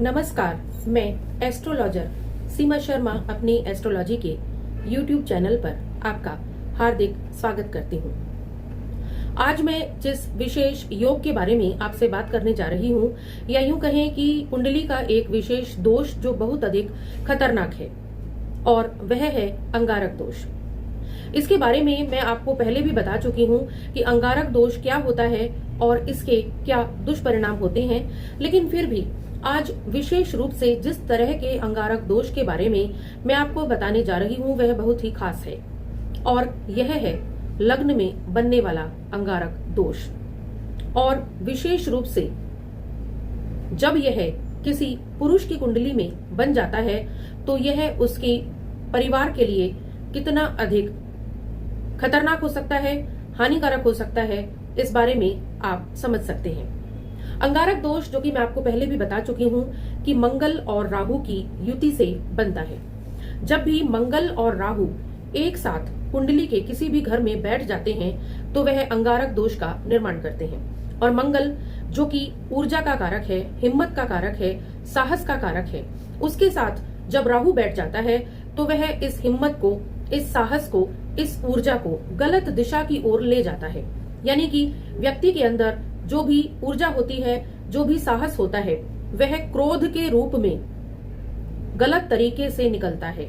नमस्कार, मैं एस्ट्रोलॉजर सीमा शर्मा अपनी एस्ट्रोलॉजी के YouTube चैनल पर आपका हार्दिक स्वागत करती हूँ। आज मैं जिस विशेष योग के बारे में आपसे बात करने जा रही हूँ, या यूं कहें कि कुंडली का एक विशेष दोष जो बहुत अधिक खतरनाक है, और वह है अंगारक दोष। इसके बारे में मैं आपको पहले भी बता चुकी हूँ कि अंगारक दोष क्या होता है और इसके क्या दुष्परिणाम होते हैं, लेकिन फिर भी आज विशेष रूप से जिस तरह के अंगारक दोष के बारे में मैं आपको बताने जा रही हूँ वह बहुत ही खास है, और यह है लग्न में बनने वाला अंगारक दोष। और विशेष रूप से जब यह किसी पुरुष की कुंडली में बन जाता है तो यह उसके परिवार के लिए कितना अधिक खतरनाक हो सकता है, हानिकारक हो सकता है, इस बारे में आप समझ सकते हैं। अंगारक दोष, जो कि मैं आपको पहले भी बता चुकी हूँ कि मंगल और राहु की युति से बनता है। जब भी मंगल और राहु एक साथ कुंडली के किसी भी घर में बैठ जाते हैं तो वह अंगारक दोष का निर्माण करते हैं। और मंगल, जो कि ऊर्जा का कारक है, हिम्मत का कारक है, साहस का कारक है, उसके साथ जब राहु बैठ जाता है तो वह इस हिम्मत को, इस साहस को, इस ऊर्जा को गलत दिशा की ओर ले जाता है। यानी कि व्यक्ति के अंदर जो भी ऊर्जा होती है, जो भी साहस होता है, वह क्रोध के रूप में गलत तरीके से निकलता है।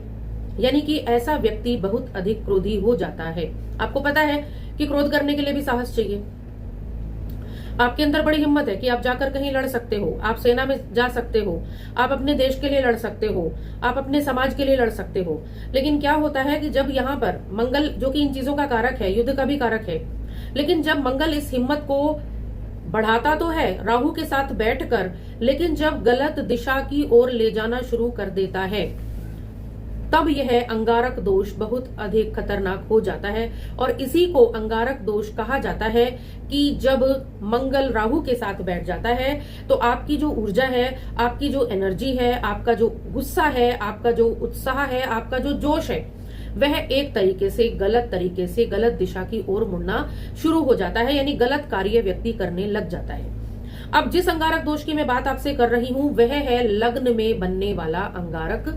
यानी कि ऐसा व्यक्ति बहुत अधिक क्रोधी हो जाता है। आपको पता है कि क्रोध करने के लिए भी साहस चाहिए। आपके अंदर बड़ी हिम्मत है कि आप जाकर कहीं लड़ सकते हो, आप सेना में जा सकते हो, आप अपने देश के लिए लड़ सकते हो, आप अपने समाज के लिए लड़ सकते हो। लेकिन क्या होता है कि जब यहाँ पर मंगल, जो कि इन चीजों का कारक है, युद्ध का भी कारक है, लेकिन जब मंगल इस हिम्मत को बढ़ाता तो है राहु के साथ बैठकर, लेकिन जब गलत दिशा की ओर ले जाना शुरू कर देता है तब यह अंगारक दोष बहुत अधिक खतरनाक हो जाता है। और इसी को अंगारक दोष कहा जाता है कि जब मंगल राहु के साथ बैठ जाता है तो आपकी जो ऊर्जा है, आपकी जो एनर्जी है, आपका जो गुस्सा है, आपका जो उत्साह है, आपका जो जोश है, वह एक तरीके से गलत दिशा की ओर मुड़ना शुरू हो जाता है। यानी गलत कार्य व्यक्ति करने लग जाता है। अब जिस अंगारक दोष की मैं बात आपसे कर रही हूं वह है लग्न में बनने वाला अंगारक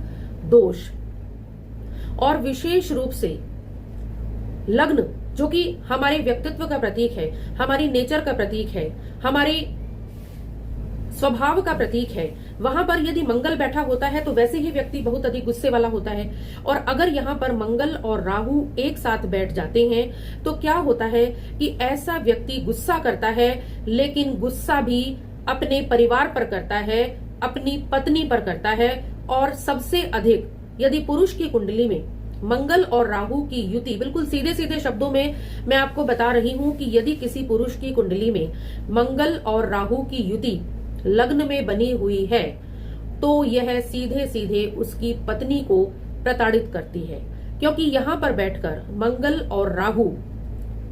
दोष। और विशेष रूप से लग्न, जो कि हमारे व्यक्तित्व का प्रतीक है, हमारी नेचर का प्रतीक है, हमारे स्वभाव का प्रतीक है, वहां पर यदि मंगल बैठा होता है तो वैसे ही व्यक्ति बहुत अधिक गुस्से वाला होता है। और अगर यहाँ पर मंगल और राहु एक साथ बैठ जाते हैं तो क्या होता है कि ऐसा व्यक्ति गुस्सा करता है, लेकिन गुस्सा भी अपने परिवार पर करता है, अपनी पत्नी पर करता है। और सबसे अधिक यदि पुरुष की कुंडली में मंगल और राहु की युति, बिल्कुल सीधे सीधे शब्दों में मैं आपको बता रही हूं कि यदि किसी पुरुष की कुंडली में मंगल और राहु की युति लग्न में बनी हुई है तो यह सीधे सीधे उसकी पत्नी को प्रताड़ित करती है। क्योंकि यहाँ पर बैठकर मंगल और राहु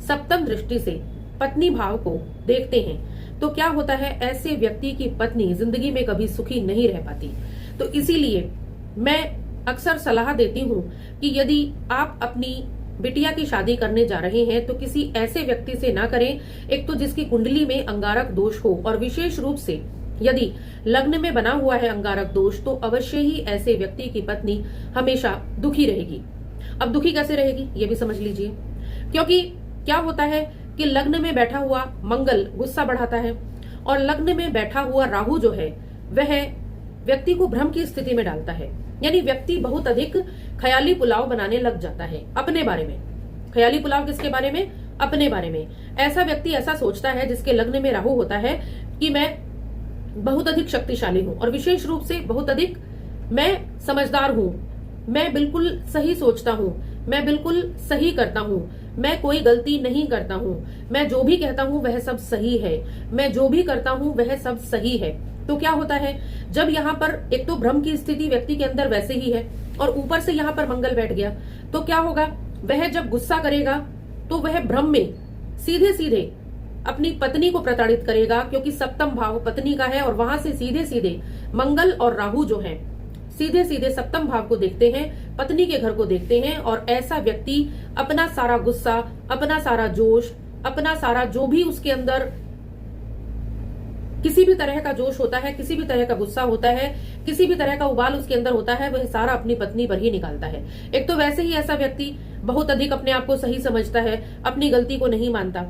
सप्तम दृष्टि से पत्नी भाव को देखते हैं तो क्या होता है, ऐसे व्यक्ति की पत्नी जिंदगी में कभी सुखी नहीं रह पाती। तो इसीलिए मैं अक्सर सलाह देती हूँ कि यदि आप अपनी बिटिया की शादी करने जा रहे हैं तो किसी ऐसे व्यक्ति से ना करें, एक तो जिसकी कुंडली में अंगारक दोष हो, और विशेष रूप से यदि लग्न में बना हुआ है अंगारक दोष तो अवश्य ही ऐसे व्यक्ति की पत्नी हमेशा दुखी रहेगी। अब दुखी कैसे रहेगी ये भी समझ लीजिए। क्योंकि क्या होता है कि लग्न में बैठा हुआ मंगल गुस्सा बढ़ाता है, और लग्न में बैठा हुआ राहु जो है वह व्यक्ति को भ्रम की स्थिति में डालता है। यानी व्यक्ति बहुत अधिक ख्याली पुलाव बनाने लग जाता है अपने बारे में। ख्याली पुलाव किसके बारे में? अपने बारे में। ऐसा व्यक्ति ऐसा सोचता है जिसके लग्न में राहु होता है कि मैं बहुत अधिक शक्तिशाली हूं, और विशेष रूप से बहुत अधिक मैं समझदार हूं, मैं बिल्कुल सही सोचता हूं, मैं बिल्कुल सही करता हूं, मैं कोई गलती नहीं करता हूं, मैं जो भी कहता हूं वह सब सही है, मैं जो भी करता हूं वह सब सही है। तो क्या होता है, जब यहाँ पर एक तो भ्रम की स्थिति व्यक्ति के अंदर वैसे ही है और ऊपर से यहाँ पर मंगल बैठ गया तो क्या होगा, वह जब गुस्सा करेगा तो वह भ्रम में सीधे सीधे अपनी पत्नी को प्रताड़ित करेगा, क्योंकि सप्तम भाव पत्नी का है और वहां से सीधे सीधे मंगल और राहु जो है सीधे सीधे सप्तम भाव को देखते हैं, पत्नी के घर को देखते हैं। और ऐसा व्यक्ति अपना सारा गुस्सा, अपना सारा जोश, अपना सारा जो भी उसके अंदर किसी भी तरह का जोश होता है, किसी भी तरह का गुस्सा होता है, किसी भी तरह का उबाल उसके अंदर होता है, वह सारा अपनी पत्नी पर ही निकालता है। एक तो वैसे ही ऐसा व्यक्ति बहुत अधिक अपने आप को सही समझता है, अपनी गलती को नहीं मानता,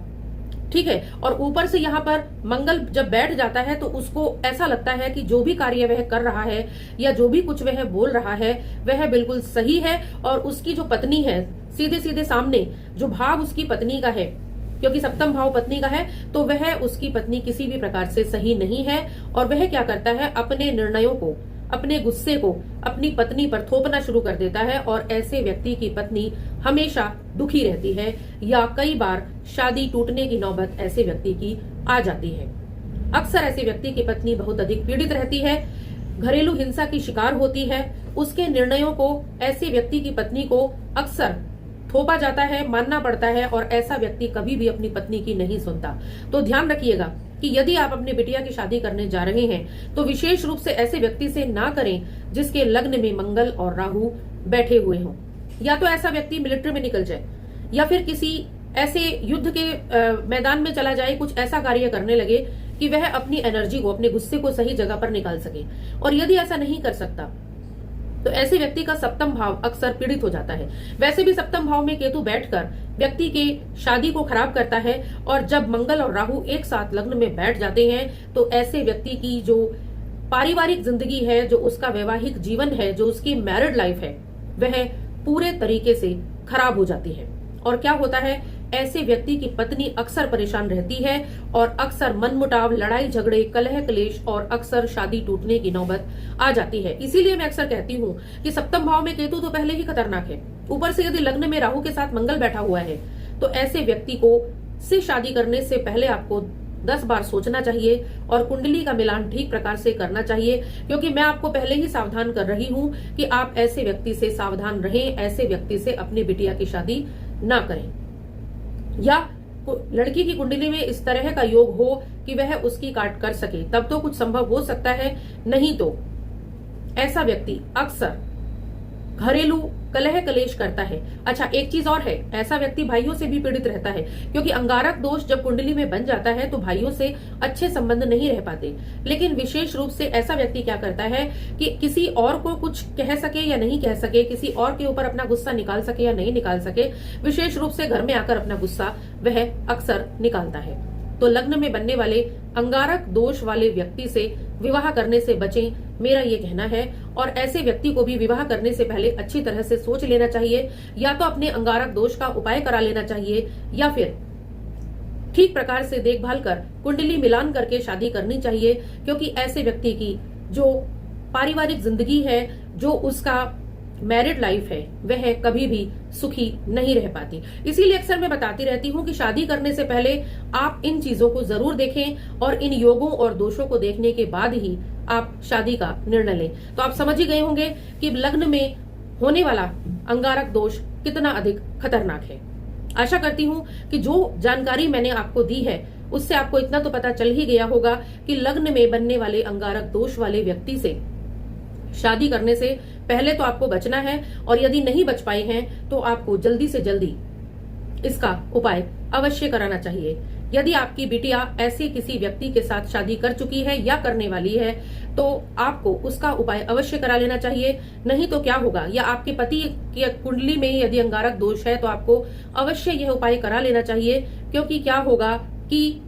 ठीक है। और ऊपर से यहाँ पर मंगल जब बैठ जाता है तो उसको ऐसा लगता है कि जो भी कार्य वह कर रहा है या जो भी कुछ वह बोल रहा है वह बिल्कुल सही है, और उसकी जो पत्नी है, सीधे सीधे सामने जो भाव उसकी पत्नी का है, क्योंकि सप्तम भाव पत्नी का है, तो वह उसकी पत्नी किसी भी प्रकार से सही नहीं है। और वह क्या करता है, अपने निर्णयों को, अपने गुस्से को अपनी पत्नी पर थोपना शुरू कर देता है, और ऐसे व्यक्ति की पत्नी हमेशा दुखी रहती है, या कई बार शादी टूटने की नौबत ऐसे व्यक्ति की आ जाती है। अक्सर ऐसे व्यक्ति की पत्नी बहुत अधिक पीड़ित रहती है, घरेलू हिंसा की शिकार होती है, उसके निर्णयों को ऐसे व्यक्ति की पत्नी को अक्सर थोपा जाता है, मानना पड़ता है, और ऐसा व्यक्ति कभी भी अपनी पत्नी की नहीं सुनता। तो ध्यान रखिएगा कि यदि आप अपनी बिटिया की शादी करने जा रहे हैं तो विशेष रूप से ऐसे व्यक्ति से ना करें जिसके लग्न में मंगल और राहु बैठे हुए हों। या तो ऐसा व्यक्ति मिलिट्री में निकल जाए, या फिर किसी ऐसे युद्ध के मैदान में चला जाए, कुछ ऐसा कार्य करने लगे कि वह अपनी एनर्जी को, अपने गुस्से को सही जगह पर निकाल सके। और यदि ऐसा नहीं कर सकता तो ऐसे व्यक्ति का सप्तम भाव अक्सर पीड़ित हो जाता है। वैसे भी सप्तम भाव में केतु बैठकर व्यक्ति के शादी को खराब करता है, और जब मंगल और राहु एक साथ लग्न में बैठ जाते हैं तो ऐसे व्यक्ति की जो पारिवारिक जिंदगी है, जो उसका वैवाहिक जीवन है, जो उसकी मैरिड लाइफ है, वह पूरे तरीके से खराब हो जाती है। और क्या होता है, ऐसे व्यक्ति की पत्नी अक्सर परेशान रहती है, और अक्सर मनमुटाव, लड़ाई झगड़े, कलह क्लेश, और अक्सर शादी टूटने की नौबत आ जाती है। इसीलिए मैं अक्सर कहती हूँ कि सप्तम भाव में केतु तो पहले ही खतरनाक है, ऊपर से यदि लग्न में राहु के साथ मंगल बैठा हुआ है, तो ऐसे व्यक्ति को से शादी करने से पहले आपको 10 बार सोचना चाहिए, और कुंडली का मिलान ठीक प्रकार से करना चाहिए। क्योंकि मैं आपको पहले ही सावधान कर रही हूँ कि आप ऐसे व्यक्ति से सावधान रहें, ऐसे व्यक्ति से अपनी बिटिया की शादी ना करें। या लड़की की कुंडली में इस तरह का योग हो कि वह उसकी काट कर सके, तब तो कुछ संभव हो सकता है, नहीं तो ऐसा व्यक्ति अक्सर घरेलू कलह कलेश करता है। अच्छा, एक चीज और है, ऐसा व्यक्ति भाइयों से भी पीड़ित रहता है, क्योंकि अंगारक दोष जब कुंडली में बन जाता है तो भाइयों से अच्छे संबंध नहीं रह पाते। लेकिन विशेष रूप से ऐसा व्यक्ति क्या करता है कि किसी और को कुछ कह सके या नहीं कह सके, किसी और के ऊपर अपना गुस्सा निकाल सके या नहीं निकाल सके, विशेष रूप से घर में आकर अपना गुस्सा वह अक्सर निकालता है। तो लग्न में बनने वाले अंगारक दोष वाले व्यक्ति से विवाह करने से बचें, मेरा ये कहना है। और ऐसे व्यक्ति को भी विवाह करने से पहले अच्छी तरह से सोच लेना चाहिए, या तो अपने अंगारक दोष का उपाय करा लेना चाहिए, या फिर ठीक प्रकार से देखभाल कर कुंडली मिलान करके शादी करनी चाहिए। क्योंकि ऐसे व्यक्ति की जो पारिवारिक जिंदगी है, जो उसका मैरिड लाइफ है, वह कभी भी सुखी नहीं रह पाती। इसीलिए अक्सर मैं बताती रहती हूँ कि शादी करने से पहले आप इन चीजों को जरूर देखें, और इन योगों और दोषों को देखने के बाद ही आप शादी का निर्णय लें। तो आप समझ ही गए होंगे कि लग्न में होने वाला अंगारक दोष कितना अधिक खतरनाक है। आशा करती हूँ कि जो जानकारी मैंने आपको दी है उससे आपको इतना तो पता चल ही गया होगा कि लग्न में बनने वाले अंगारक दोष वाले व्यक्ति से शादी करने से पहले तो आपको बचना है, और यदि नहीं बच पाए हैं तो आपको जल्दी से जल्दी इसका उपाय अवश्य कराना चाहिए। यदि आपकी बिटिया ऐसे किसी व्यक्ति के साथ शादी कर चुकी है या करने वाली है तो आपको उसका उपाय अवश्य करा लेना चाहिए। नहीं तो क्या होगा, या आपके पति की कुंडली में यदि अंगारक दोष है तो आपको अवश्य यह उपाय करा लेना चाहिए। क्योंकि क्या होगा कि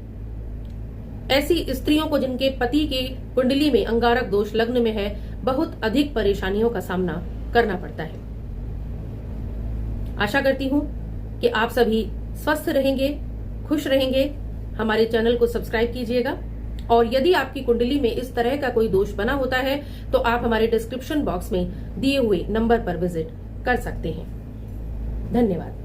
ऐसी स्त्रियों को जिनके पति के कुंडली में अंगारक दोष लग्न में है, बहुत अधिक परेशानियों का सामना करना पड़ता है। आशा करती हूँ कि आप सभी स्वस्थ रहेंगे, खुश रहेंगे। हमारे चैनल को सब्सक्राइब कीजिएगा, और यदि आपकी कुंडली में इस तरह का कोई दोष बना होता है तो आप हमारे डिस्क्रिप्शन बॉक्स में दिए हुए नंबर पर विजिट कर सकते हैं। धन्यवाद।